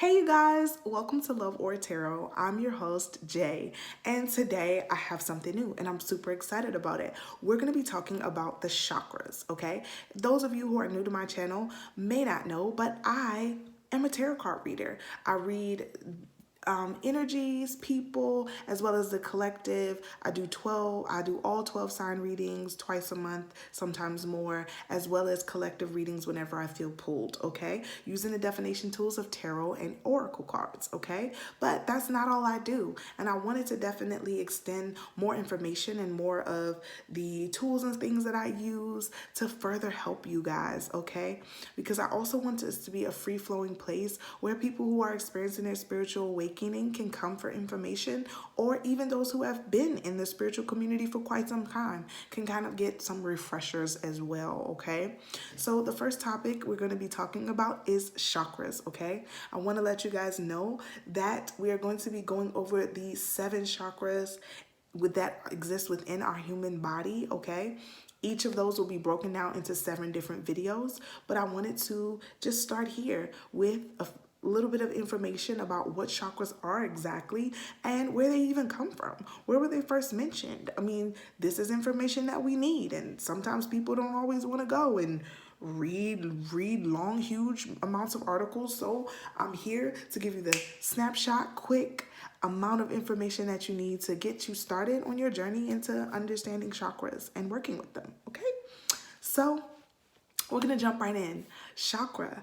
Hey you guys, welcome to Love or Tarot. I'm your host, Jay, and today I have something new and I'm super excited about it. We're going to be talking about the chakras, okay? Those of you who are new to my channel may not know, but I am a tarot card reader. I read energies, people, as well as the collective. I do all 12 sign readings twice a month, sometimes more, as well as collective readings whenever I feel pulled, okay? Using the definition tools of tarot and oracle cards, okay? But that's not all I do. And I wanted to definitely extend more information and more of the tools and things that I use to further help you guys, okay? Because I also want this to be a free-flowing place where people who are experiencing their spiritual awakening can come for information, or even those who have been in the spiritual community for quite some time can kind of get some refreshers as well, okay? So the first topic we're going to be talking about is chakras, okay? I want to let you guys know that we are going to be going over the 7 chakras that exist within our human body, okay? Each of those will be broken down into 7 different videos, but I wanted to just start here with a little bit of information about what chakras are exactly and where they even come from. Where were they first mentioned? I mean, this is information that we need, and sometimes people don't always want to go and read long, huge amounts of articles. So I'm here to give you the snapshot, quick amount of information that you need to get you started on your journey into understanding chakras and working with them, okay? So we're gonna jump right in. Chakra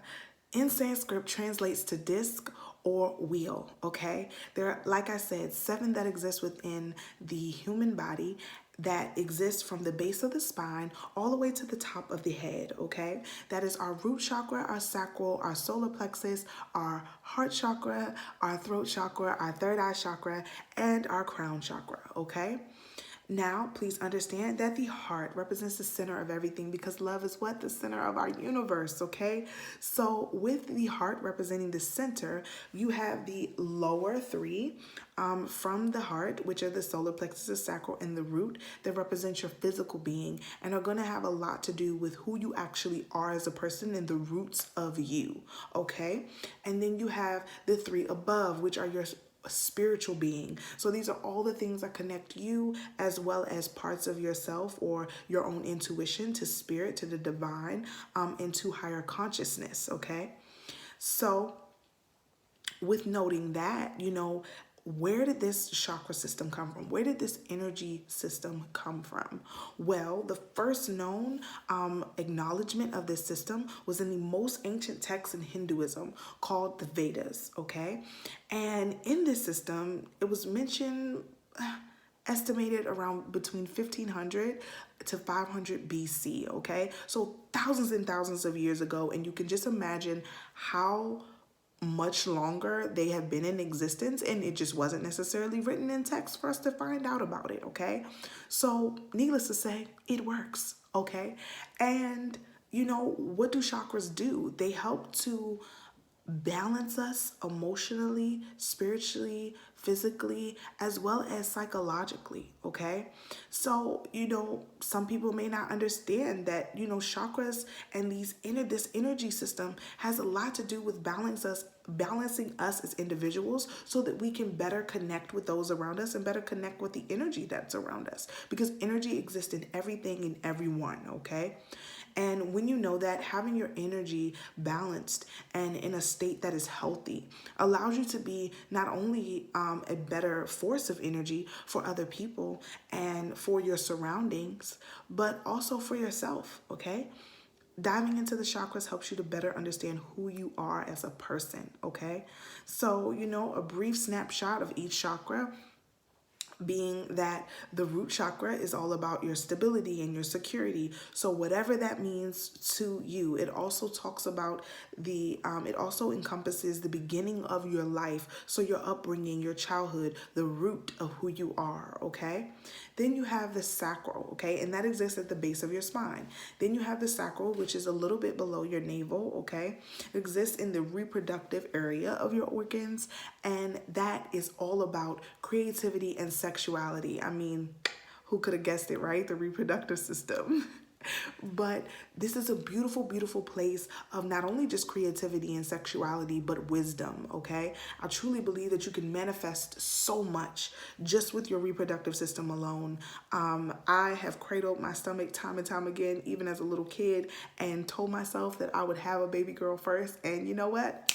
in Sanskrit translates to disc or wheel, okay? There are, like I said, 7 that exist within the human body that exist from the base of the spine all the way to the top of the head, okay? That is our root chakra, our sacral, our solar plexus, our heart chakra, our throat chakra, our third eye chakra, and our crown chakra, okay? Now, please understand that the heart represents the center of everything, because love is what? The center of our universe, okay? So with the heart representing the center, you have the lower 3 from the heart, which are the solar plexus, the sacral, and the root, that represent your physical being and are going to have a lot to do with who you actually are as a person and the roots of you, okay? And then you have the 3 above, which are your spiritual being. So these are all the things that connect you as well as parts of yourself or your own intuition to spirit, to the divine, and to higher consciousness, okay? So with noting that, where did this chakra system come from? Where did this energy system come from? Well, the first known acknowledgement of this system was in the most ancient text in Hinduism called the Vedas, okay? And in this system, it was mentioned, estimated around between 1500 to 500 BC, okay? So thousands and thousands of years ago, and you can just imagine how much longer they have been in existence, and it just wasn't necessarily written in text for us to find out about it, okay? So needless to say, it works, okay? And what do chakras do? They help to balance us emotionally, spiritually, physically, as well as psychologically, okay? So, some people may not understand that, chakras and this energy system has a lot to do with balancing us as individuals so that we can better connect with those around us and better connect with the energy that's around us, because energy exists in everything and everyone, okay? And when you know that, having your energy balanced and in a state that is healthy allows you to be not only a better force of energy for other people and for your surroundings, but also for yourself, okay? Diving into the chakras helps you to better understand who you are as a person, okay? So, a brief snapshot of each chakra being that the root chakra is all about your stability and your security. So whatever that means to you, it also talks about it also encompasses the beginning of your life. So your upbringing, your childhood, the root of who you are, okay? Then you have the sacral, okay? And that exists at the base of your spine. Then you have the sacral, which is a little bit below your navel, okay? It exists in the reproductive area of your organs, and that is all about creativity and sexuality. I mean, who could have guessed it, right? The reproductive system. But this is a beautiful, beautiful place of not only just creativity and sexuality, but wisdom, okay? I truly believe that you can manifest so much just with your reproductive system alone. I have cradled my stomach time and time again, even as a little kid, and told myself that I would have a baby girl first. And you know what?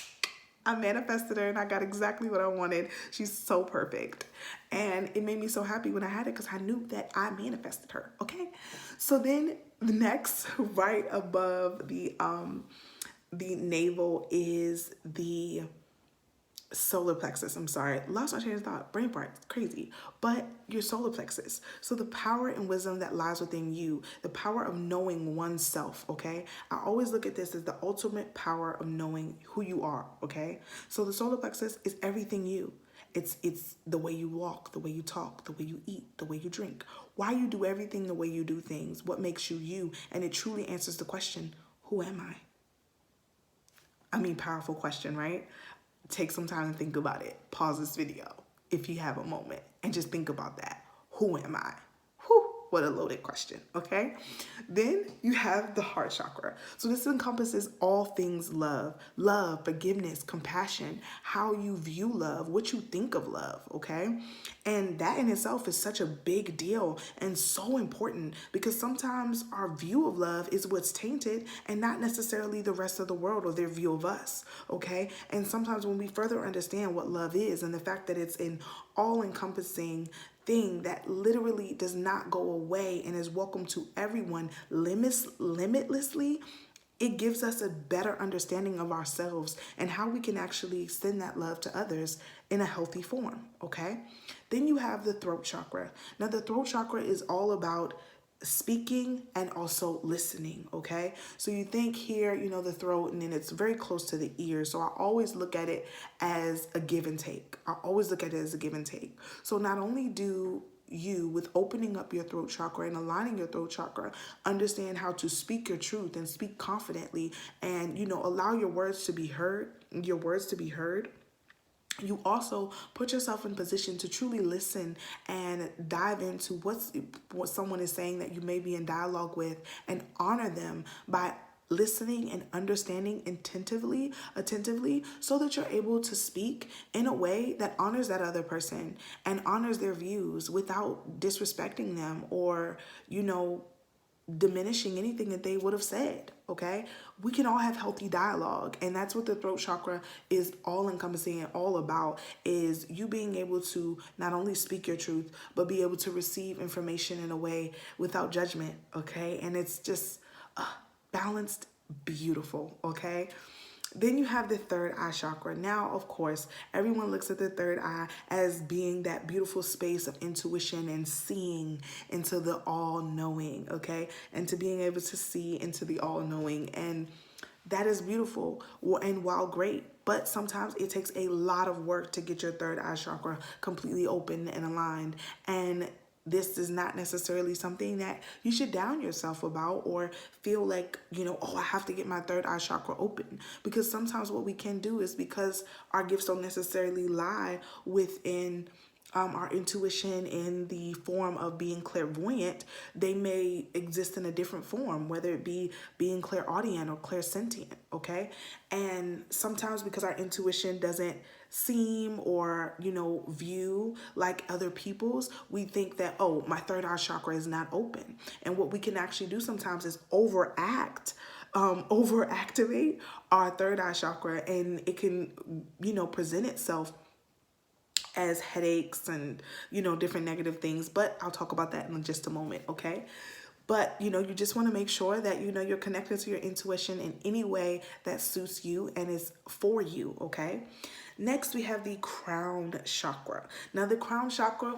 I manifested her and I got exactly what I wanted. She's so perfect. And it made me so happy when I had it because I knew that I manifested her. Okay. So then the next, right above the navel, is the solar plexus. I'm sorry, lost my train of thought, brain fart, crazy. But your solar plexus, so the power and wisdom that lies within you, the power of knowing oneself. Okay, I always look at this as the ultimate power of knowing who you are. Okay, so the solar plexus is everything you. It's the way you walk, the way you talk, the way you eat, the way you drink, why you do everything the way you do things, what makes you you. And it truly answers the question, who am I? I mean, powerful question, right? Take some time to think about it. Pause this video if you have a moment and just think about that. Who am I? Whew, what a loaded question, okay? Then you have the heart chakra. So this encompasses all things love, forgiveness, compassion, how you view love, what you think of love, okay? And that in itself is such a big deal and so important because sometimes our view of love is what's tainted and not necessarily the rest of the world or their view of us, okay? And sometimes when we further understand what love is and the fact that it's an all-encompassing thing that literally does not go away and is welcome to everyone limitlessly, it gives us a better understanding of ourselves and how we can actually extend that love to others in a healthy form, okay? Then you have the throat chakra. Now, the throat chakra is all about speaking and also listening, okay? So you think here, you know, the throat, and then it's very close to the ear. So I always look at it as a give and take. I always look at it as a give and take. So not only do you, with opening up your throat chakra and aligning your throat chakra, understand how to speak your truth and speak confidently and, you know, allow your words to be heard, you also put yourself in position to truly listen and dive into what someone is saying that you may be in dialogue with and honor them by listening and understanding attentively, so that you're able to speak in a way that honors that other person and honors their views without disrespecting them or, you know, diminishing anything that they would have said, okay? We can all have healthy dialogue, and that's what the throat chakra is all encompassing and all about, is you being able to not only speak your truth, but be able to receive information in a way without judgment, okay? And it's just balanced, beautiful, okay? Then you have the third eye chakra. Now, of course, everyone looks at the third eye as being that beautiful space of intuition and seeing into the all-knowing, okay? And to being able to see into the all-knowing. And that is beautiful and while great, but sometimes it takes a lot of work to get your third eye chakra completely open and aligned. And this is not necessarily something that you should down yourself about or feel like, you know, oh, I have to get my third eye chakra open. Because sometimes what we can do is, because our gifts don't necessarily lie within our intuition in the form of being clairvoyant, they may exist in a different form, whether it be being clairaudient or clairsentient, okay? And sometimes because our intuition doesn't seem or, you know, view like other people's, we think that, oh, my third eye chakra is not open. And what we can actually do sometimes is overactivate our third eye chakra, and it can, you know, present itself as headaches and, you know, different negative things. But I'll talk about that in just a moment, okay? But, you know, you just want to make sure that, you know, you're connected to your intuition in any way that suits you and is for you, okay? Next, we have the crown chakra. Now, the crown chakra,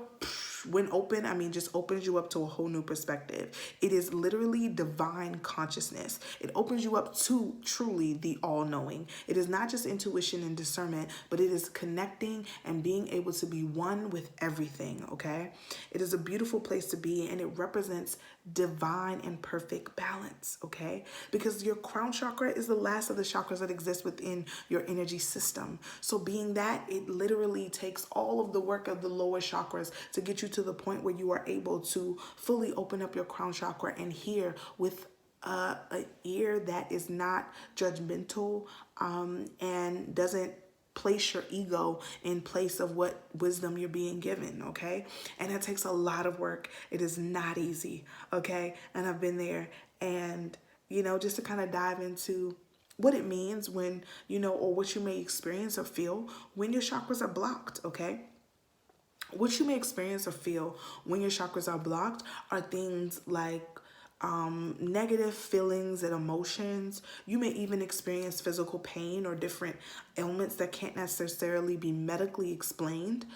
when open, I mean, just opens you up to a whole new perspective. It is literally divine consciousness. It opens you up to truly the all-knowing. It is not just intuition and discernment, but it is connecting and being able to be one with everything, okay? It is a beautiful place to be, and it represents divine and perfect balance, okay? Because your crown chakra is the last of the chakras that exist within your energy system. So being that, it literally takes all of the work of the lower chakras to get you to the point where you are able to fully open up your crown chakra and hear with an ear that is not judgmental and doesn't place your ego in place of what wisdom you're being given, okay? And it takes a lot of work. It is not easy, okay? And I've been there. And, you know, just to kind of dive into what it means when, you know, or what you may experience or feel when your chakras are blocked, okay? What you may experience or feel when your chakras are blocked are things like negative feelings and emotions. You may even experience physical pain or different ailments that can't necessarily be medically explained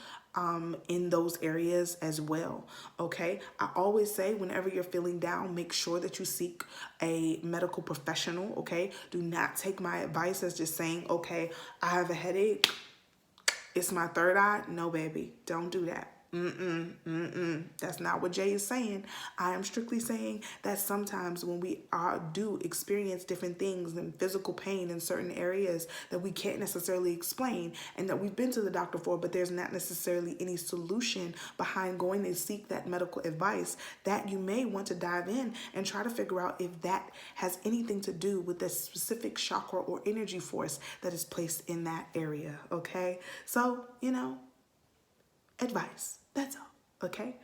in those areas as well. Okay, I always say whenever you're feeling down, make sure that you seek a medical professional. Okay, do not take my advice as just saying, okay, I have a headache, it's my third eye. No, baby, don't do that. That's not what Jay is saying. I am strictly saying that sometimes when we do experience different things and physical pain in certain areas that we can't necessarily explain and that we've been to the doctor for, but there's not necessarily any solution behind going to seek that medical advice, that you may want to dive in and try to figure out if that has anything to do with the specific chakra or energy force that is placed in that area, okay? So, you know, advice. That's all, okay?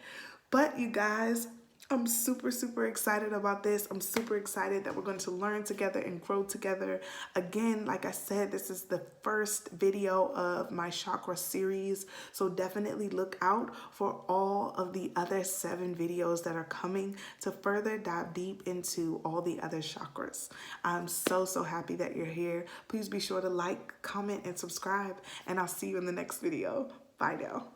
But you guys, I'm super, super excited about this. I'm super excited that we're going to learn together and grow together. Again, like I said, this is the first video of my chakra series. So definitely look out for all of the other 7 videos that are coming to further dive deep into all the other chakras. I'm so, so happy that you're here. Please be sure to like, comment, and subscribe, and I'll see you in the next video. Bye now.